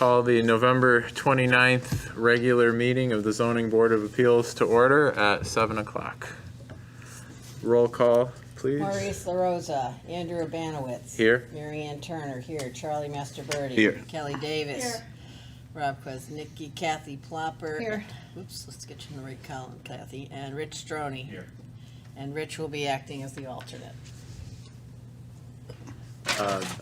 call the November 29th regular meeting of the Zoning Board of Appeals to order at 7 o'clock. Roll call, please. Maurice LaRosa, Andrew Abanowitz. Here. Mary Ann Turner, here. Charlie Mastroberti. Here. Kelly Davis. Here. Rob Kwasnicki, Kathy Plopper. Here. Oops, let's get you in the right column, Kathy. And Rich Stroni. Here. And Rich will be acting as the alternate.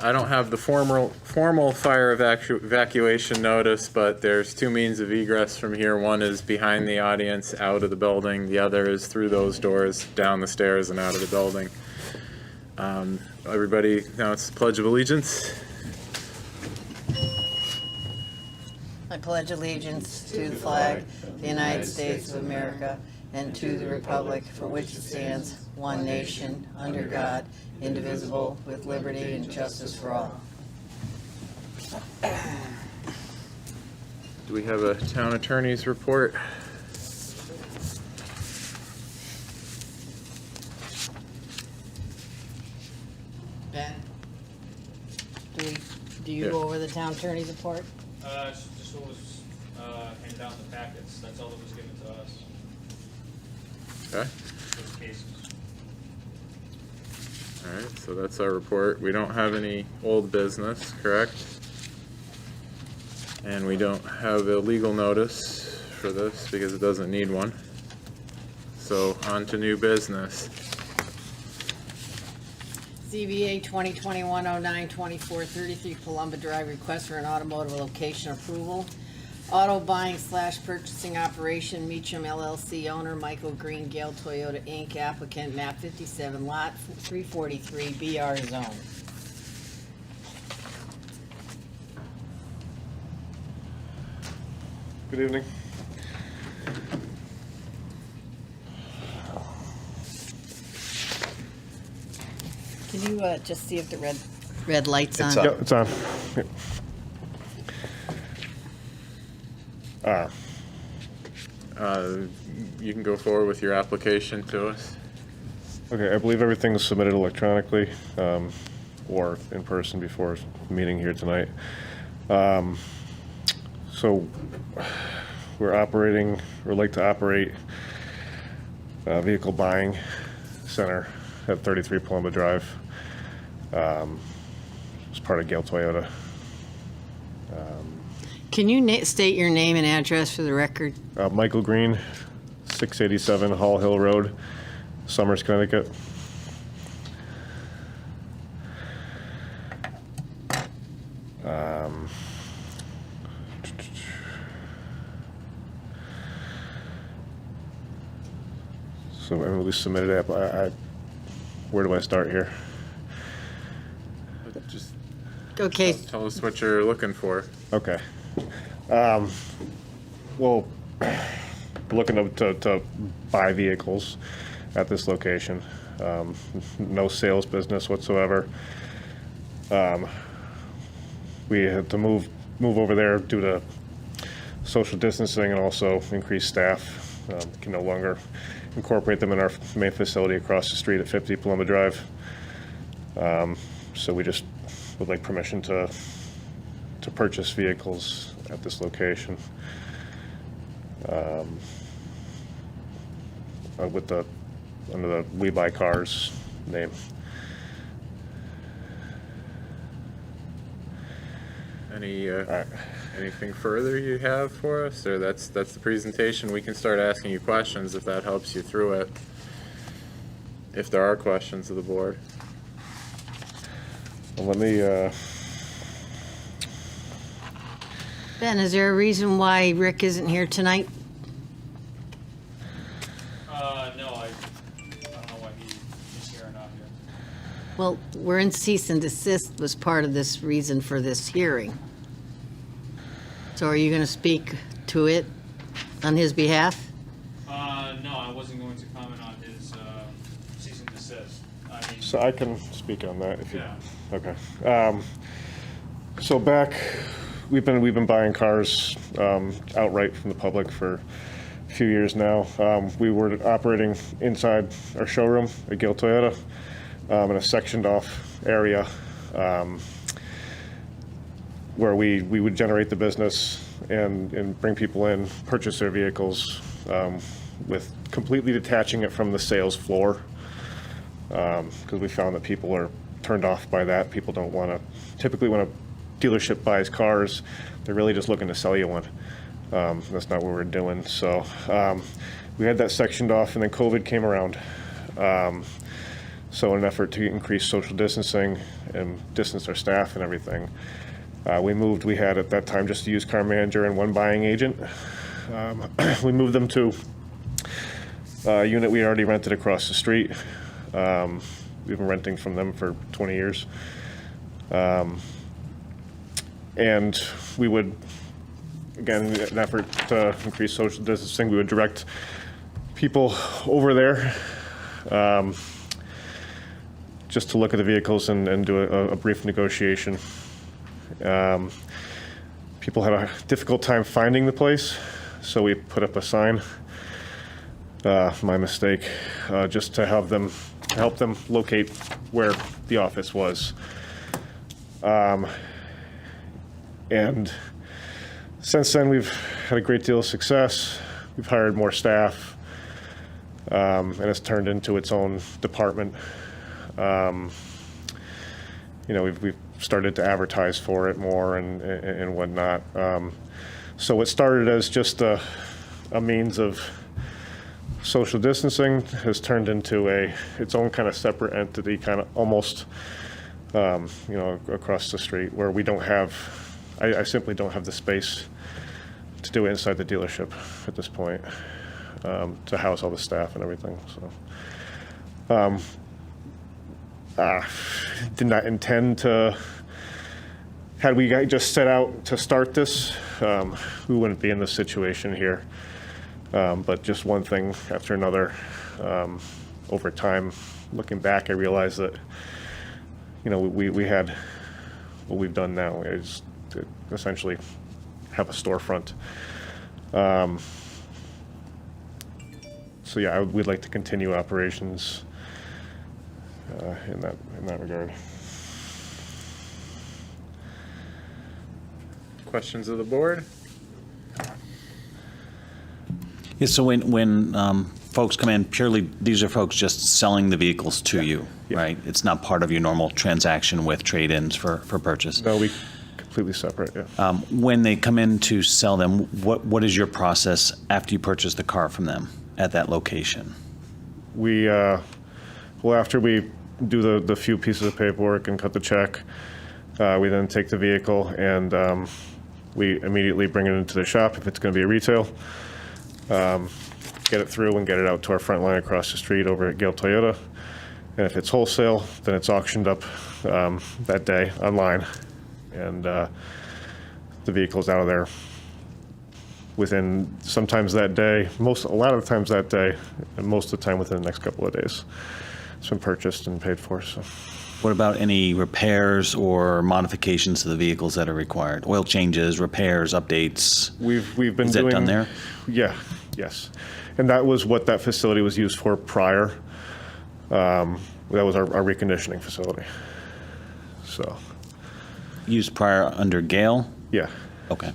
I don't have the formal fire evacuation notice, but there's two means of egress from here. One is behind the audience, out of the building. The other is through those doors, down the stairs and out of the building. Everybody, now it's the Pledge of Allegiance. I pledge allegiance to the flag of the United States of America and to the republic for which it stands, one nation, under God, indivisible, with liberty and justice for all. Do we have a town attorney's report? Ben? Do you Yeah. go over the town attorney's report? Just what was handed out in the packets. That's all that was given to us. Okay. Those cases. All right, so that's our report. We don't have any old business, correct? And we don't have a legal notice for this because it doesn't need one. So on to new business. ZBA 2021-09-2433 Palumba Drive, request for an automotive location approval. Auto buying / purchasing operation, Meacham LLC owner, Michael Green, Gale Toyota Inc., applicant, map 57, lot 343, BR zone. Good evening. Can you just see if the red light's on? Yep, it's on. Yep. You can go forward with your application to us. Okay, I believe everything was submitted electronically or in person before meeting here tonight. So we're like to operate a vehicle buying center at 33 Palumba Drive. It's part of Gale Toyota. Can you state your name and address for the record? Michael Green, 687 Hall Hill Road, Somers, Connecticut. So we submitted it. Where do I start here? Just Okay, tell us what you're looking for. Okay. Well, we're looking to buy vehicles at this location. No sales business whatsoever. We had to move over there due to social distancing and also increased staff. Can no longer incorporate them in our main facility across the street at 50 Palumba Drive. So we just would like permission to purchase vehicles at this location under the We Buy Cars name. Anything further you have for us, or that's the presentation? We can start asking you questions if that helps you through it. If there are questions of the board. Well, let me. Ben, is there a reason why Rick isn't here tonight? No, I don't know why he's here or not here. Well, we're in cease and desist was part of this reason for this hearing. So are you going to speak to it on his behalf? No, I wasn't going to comment on his cease and desist. I mean, So I can speak on that if you. yeah. Okay. So we've been buying cars outright from the public for a few years now. We were operating inside our showroom at Gale Toyota in a sectioned off area. where we would generate the business and bring people in, purchase their vehicles, with completely detaching it from the sales floor, because we found that people are turned off by that. People don't want to, typically when a dealership buys cars, they're really just looking to sell you one. That's not what we're doing. So we had that sectioned off, and then COVID came around. So in an effort to increase social distancing and distance our staff and everything, we had at that time just a used car manager and one buying agent. We moved them to a unit we already rented across the street. We've been renting from them for 20 years. And we would, again, in an effort to increase social distancing, we would direct people over there just to look at the vehicles and do a brief negotiation. People had a difficult time finding the place, so we put up a sign. My mistake, just to help them locate where the office was. And since then, we've had a great deal of success. We've hired more staff, and it's turned into its own department. We've started to advertise for it more and whatnot. So it started as just a means of social distancing, has turned into its own kind of separate entity, kind of almost, across the street, where we don't have, I simply don't have the space to do it inside the dealership at this point, to house all the staff and everything. So, did not intend to. Had we just set out to start this, we wouldn't be in this situation here. But just one thing after another, over time, looking back, I realized that, we had what we've done now is to essentially have a storefront. So yeah, we'd like to continue operations in that regard. Questions of the board? Yeah, so when folks come in, purely, these are folks just selling the vehicles to you, right? It's not part of your normal transaction with trade-ins for purchase. No, we completely separate, yeah. When they come in to sell them, what is your process after you purchase the car from them at that location? We, after we do the few pieces of paperwork and cut the check, we then take the vehicle and we immediately bring it into the shop if it's going to be a retail. Get it through and get it out to our front line across the street over at Gale Toyota. And if it's wholesale, then it's auctioned up that day online. And the vehicle's out of there within sometimes that day, a lot of the times that day, and most of the time within the next couple of days. It's been purchased and paid for. So, What about any repairs or modifications to the vehicles that are required? Oil changes, repairs, updates? we've been Is doing. that done there? Yeah, yes. And that was what that facility was used for prior. That was our reconditioning facility. So, Used prior under Gale? yeah, Okay.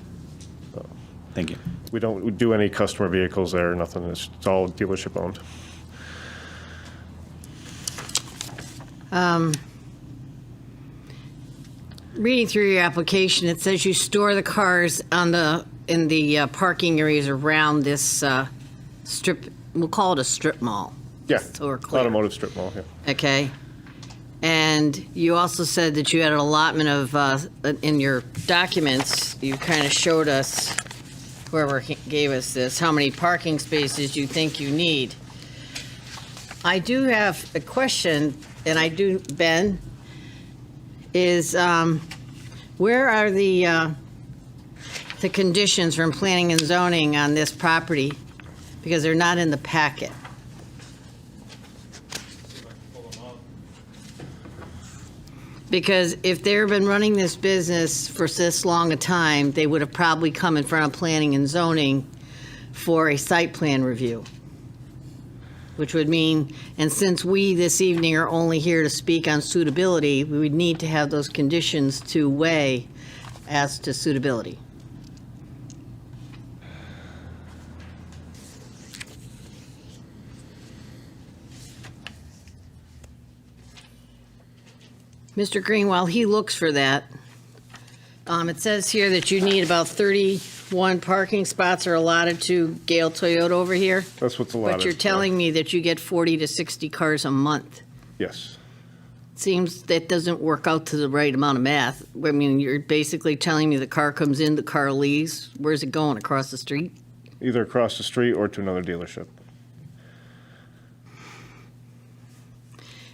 Thank you. we don't do any customer vehicles there, nothing. It's all dealership owned. Reading through your application, it says you store the cars in the parking areas around this strip, we'll call it a strip mall. Yeah, So we're clear. automotive strip mall, yeah. Okay. And you also said that you had an allotment of, in your documents, you kind of showed us, whoever gave us this, how many parking spaces you think you need. I do have a question, and I do, Ben, is where are the conditions from planning and zoning on this property? Because they're not in the packet. See if I can pull them up. Because if they've been running this business for this long a time, they would have probably come in front of planning and zoning for a site plan review. Which would mean, and since we this evening are only here to speak on suitability, we would need to have those conditions to weigh as to suitability. Mr. Green, while he looks for that, it says here that you need about 31 parking spots are allotted to Gale Toyota over here. That's what's allotted. But you're telling me that you get 40 to 60 cars a month. Yes. Seems that doesn't work out to the right amount of math. I mean, you're basically telling me the car comes in, the car leaves. Where's it going? Across the street? Either across the street or to another dealership.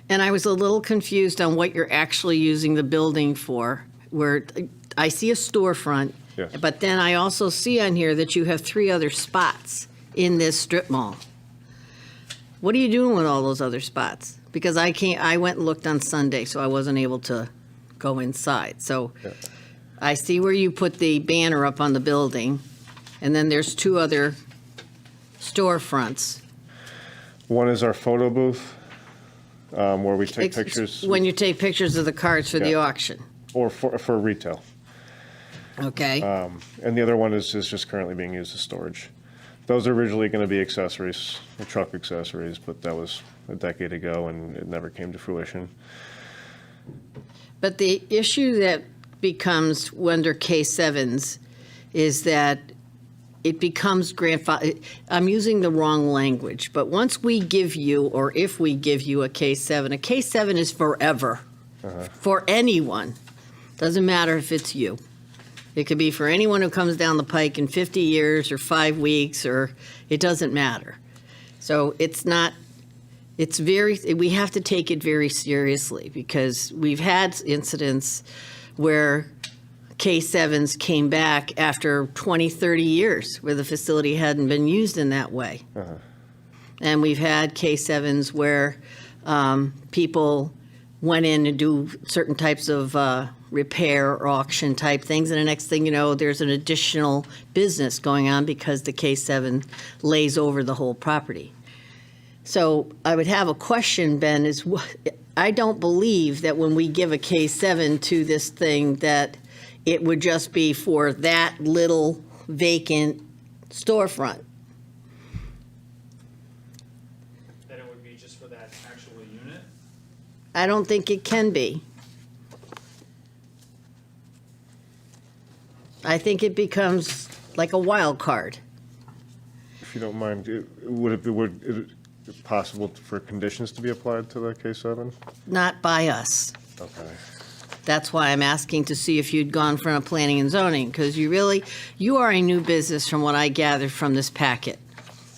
And I was a little confused on what you're actually using the building for, where I see a storefront. Yes. But then I also see on here that you have 3 other spots in this strip mall. What are you doing with all those other spots? Because I went and looked on Sunday, so I wasn't able to go inside. So Yeah. I see where you put the banner up on the building, and then there's 2 other storefronts. One is our photo booth, where we take pictures. When you take pictures of the cars for the Yeah. auction, Or for retail. okay? And the other one is just currently being used as storage. Those are originally going to be accessories, truck accessories, but that was a decade ago and it never came to fruition. But the issue that becomes under K7s is that it becomes grandfather. I'm using the wrong language, but once we give you, or if we give you a K7 is forever for anyone. Doesn't matter if it's you. It could be for anyone who comes down the pike in 50 years or 5 weeks, or it doesn't matter. So it's not, we have to take it very seriously because we've had incidents where K7s came back after 20, 30 years where the facility hadn't been used in that way. And we've had K7s where people went in to do certain types of repair or auction type things, and the next thing you know, there's an additional business going on because the K7 lays over the whole property. So I would have a question, Ben, is I don't believe that when we give a K7 to this thing that it would just be for that little vacant storefront. That it would be just for that actual unit? I don't think it can be. I think it becomes like a wild card. If you don't mind, would it possible for conditions to be applied to the K7? Not by us. Okay. That's why I'm asking to see if you'd gone in front of planning and zoning, because you are a new business from what I gathered from this packet,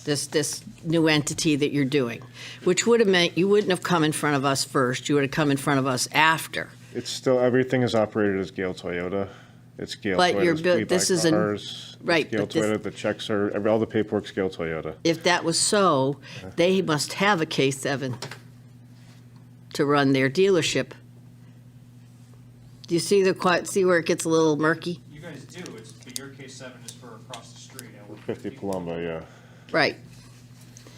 this new entity that you're doing, which would have meant you wouldn't have come in front of us first, you would have come in front of us after. It's still, everything is operated as Gale Toyota. It's Gale But you're Toyota's. We this buy is an- cars. right, It's Gale but this- Toyota, the checks are, all the paperwork's Gale Toyota. If that was so, they must have a K7 to run their dealership. Do you see see where it gets a little murky? You guys do, but your K7 is for across the street. 50 Palumbo, yeah. Right.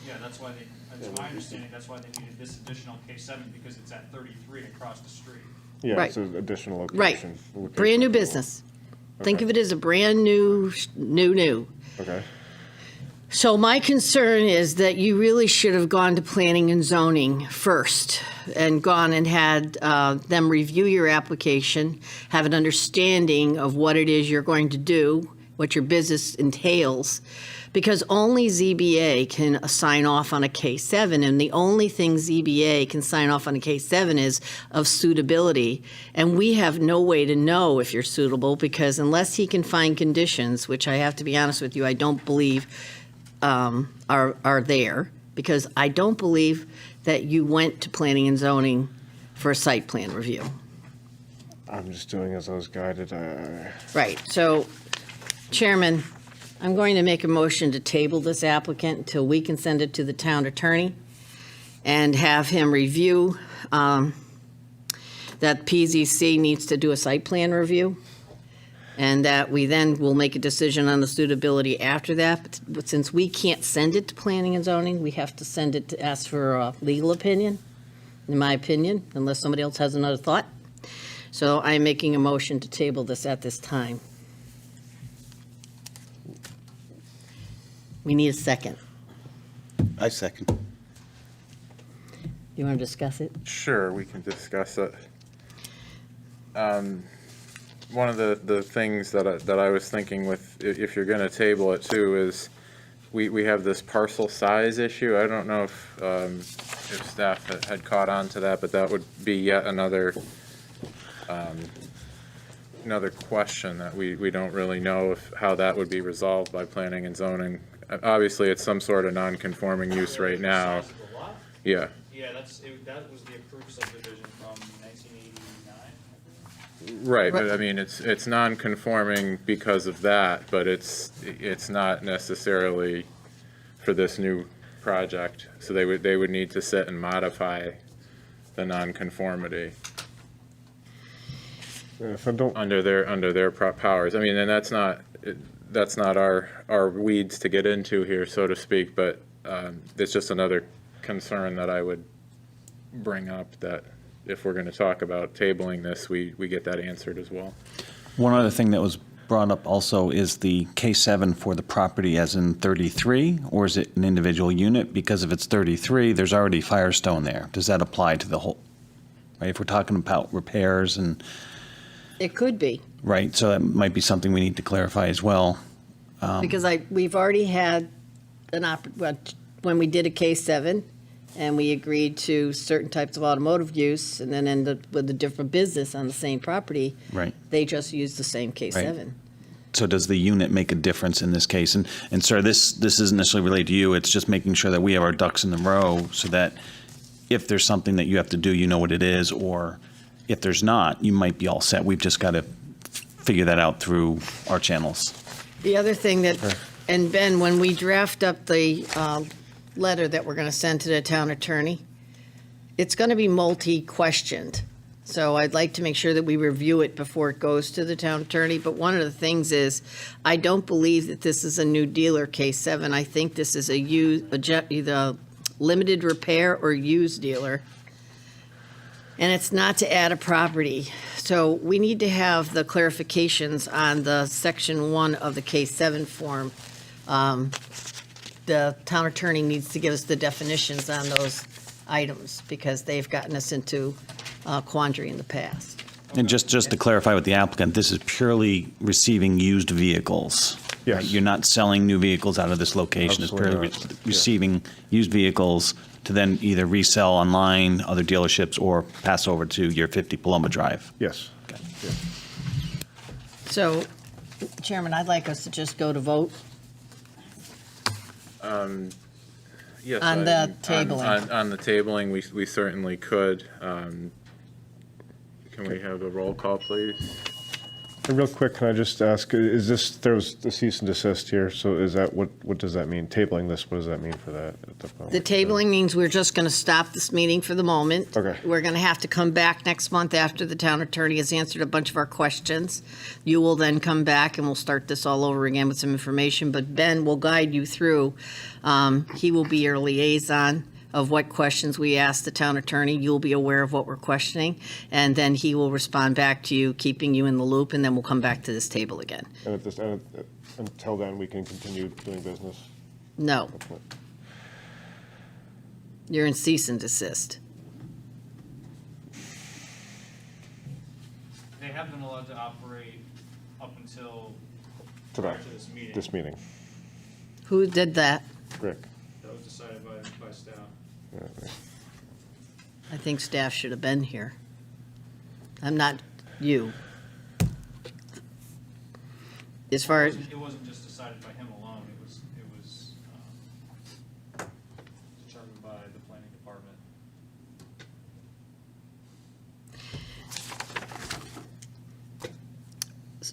Yeah, that's why that's my understanding, that's why they needed this additional K7, because it's at 33 across the street. Yeah, Right. it's an additional Right. location. We'll pay Brand for new approval. business. Think Okay. of it as a brand new. Okay. So my concern is that you really should have gone to planning and zoning first and gone and had them review your application, have an understanding of what it is you're going to do, what your business entails, because only ZBA can sign off on a K7, and the only thing ZBA can sign off on a K7 is of suitability, and we have no way to know if you're suitable, because unless he can find conditions, which I have to be honest with you, I don't believe are there, because I don't believe that you went to planning and zoning for a site plan review. I'm just doing as I was guided. Right, so, Chairman, I'm going to make a motion to table this applicant until we can send it to the town attorney and have him review that PZC needs to do a site plan review, and that we then will make a decision on the suitability after that. But since we can't send it to planning and zoning, we have to send it to ask for a legal opinion, in my opinion, unless somebody else has another thought. So I'm making a motion to table this at this time. We need a second. I second. You want to discuss it? Sure, we can discuss it. One of the things that I was thinking with, if you're gonna table it too, is we have this parcel size issue. I don't know if staff had caught on to that, but that would be yet another question that we don't really know how that would be resolved by planning and zoning. Obviously, it's some sort of non-conforming use right now. Size of the lot? Yeah, Yeah, that was the approved subdivision from 1989, I believe. right, but I mean, it's non-conforming because of that, but it's not necessarily for this new project. So they would need to sit and modify the non-conformity And if I don't, under their powers. I mean, and that's not our weeds to get into here, so to speak, but it's just another concern that I would bring up, that if we're going to talk about tabling this, we get that answered as well. One other thing that was brought up also is the K7 for the property as in 33, or is it an individual unit? Because if it's 33, there's already Firestone there. Does that apply to the whole, right? If we're talking about repairs and, It could be, right, so that might be something we need to clarify as well. because we've already had when we did a K7, and we agreed to certain types of automotive use, and then ended with a different business on the same property. Right. They just used the same K7. So does the unit make a difference in this case? And sir, this isn't necessarily related to you, it's just making sure that we have our ducks in the row so that if there's something that you have to do, you know what it is, or if there's not, you might be all set. We've just got to figure that out through our channels. The other thing that, and Ben, when we draft up the letter that we're going to send to the town attorney, it's going to be multi-questioned. So I'd like to make sure that we review it before it goes to the town attorney. But one of the things is, I don't believe that this is a new dealer K7. I think this is either limited repair or used dealer. And it's not to add a property. So we need to have the clarifications on the section 1 of the K7 form. The town attorney needs to give us the definitions on those items, because they've gotten us into quandary in the past. And just to clarify with the applicant, this is purely receiving used vehicles. Yes. right? You're not selling new vehicles out of this location. It's Absolutely purely not. Yeah. receiving used vehicles to then either resell online, other dealerships, or pass over to your 50 Paloma Drive. yes. So, Chairman, I'd like us to just go to vote. Yes, On the tabling. On the tabling, we certainly could. Can we have a roll call, please? And real quick, can I just ask, is this, there was the cease and desist here, so is that, what does that mean? Tabling this, what does that mean for that? at the moment? The tabling means we're just going to stop this meeting for the moment. Okay. We're going to have to come back next month after the town attorney has answered a bunch of our questions. You will then come back and we'll start this all over again with some information, but Ben will guide you through. He will be your liaison of what questions we ask the town attorney. You'll be aware of what we're questioning, and then he will respond back to you, keeping you in the loop, and then we'll come back to this table again. And until then, we can continue doing business? No, you're in cease and desist. They have been allowed to operate up until Today, prior to this meeting. this meeting. Who did that? Rick? That was decided by staff. I think staff should have been here. I'm not you. As far as, It wasn't just decided by him alone, it was determined by the planning department.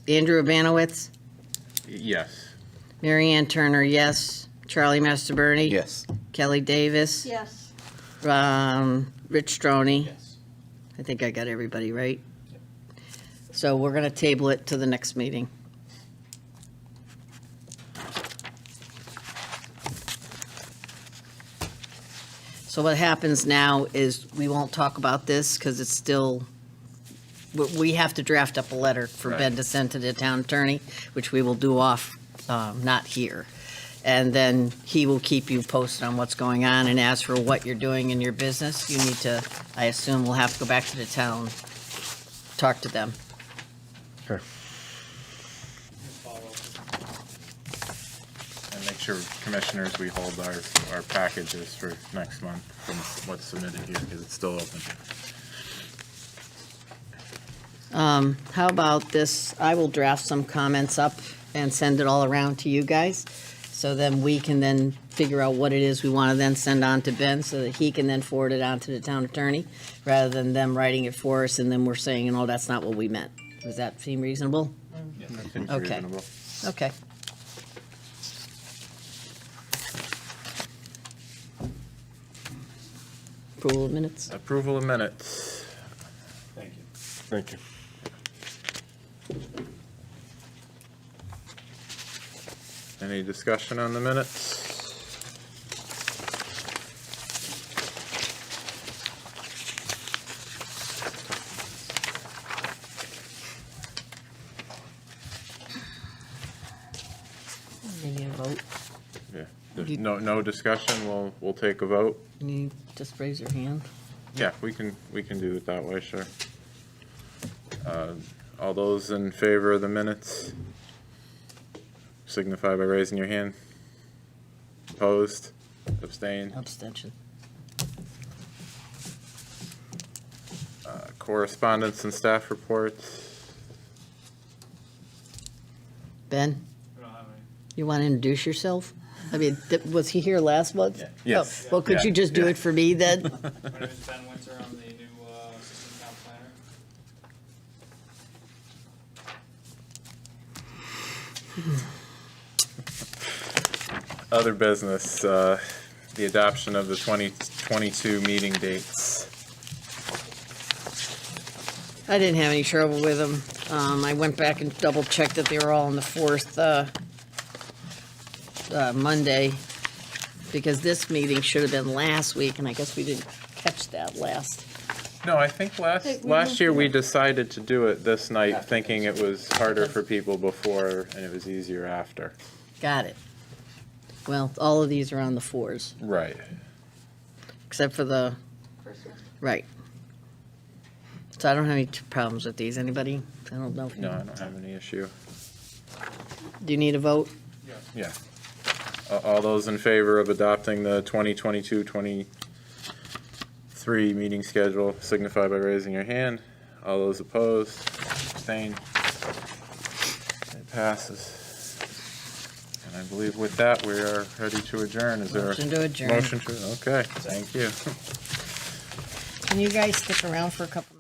Andrew Abanowitz, Yes. Mary Ann Turner, yes. Charlie Masterberry? Yes. Kelly Davis? Yes. Rich Stroney? Yes. I think I got everybody right. So we're going to table it to the next meeting. So what happens now is we won't talk about this because it's still we have to draft up a letter for Ben Right. to send to the town attorney, which we will do off, not here. And then he will keep you posted on what's going on, and as for what you're doing in your business, you need to, I assume we'll have to go back to the town, talk to them. Okay. And make sure, commissioners, we hold our packages for next month from what's submitted here, because it's still open. How about this? I will draft some comments up and send it all around to you guys. So then we can then figure out what it is we want to then send on to Ben so that he can then forward it on to the town attorney rather than them writing it for us and then we're saying, no, that's not what we meant. Does that seem reasonable? That seems Okay. reasonable. Okay. Approval of minutes? Approval of minutes. Thank you. Any discussion on the minutes? Maybe a vote. Yeah. There's You- no discussion, we'll take a vote. You just raise your hand. Yeah, we can do it that way, sure. All those in favor of the minutes signify by raising your hand. Opposed? Abstained? Abstention. Correspondence and staff reports? Ben, We don't have any. you want to introduce yourself? I mean, was he here last month? Yes. Oh, well, could Yeah, you just do yeah. it for me then? My name is Ben Winter, I'm the new assistant town planner. Other business, the adoption of the 2022 meeting dates. I didn't have any trouble with them. I went back and double checked that they were all on the fourth, Monday, because this meeting should have been last week, and I guess we didn't catch that last. No, I think last year we decided to do it this night, thinking it was harder for people before and it was easier after. Got it. Well, all of these are on the fours, Right. except for the, right. So I don't have any problems with these. Anybody? I don't know. If No, I don't have any issue. Do you need a vote? Yeah. All those in favor of adopting the 2022-23 meeting schedule signify by raising your hand. All those opposed, abstained. It passes. And I believe with that, we are ready to adjourn. Is there a Motion to adjourn. motion to, okay, thank you. Can you guys stick around for a couple?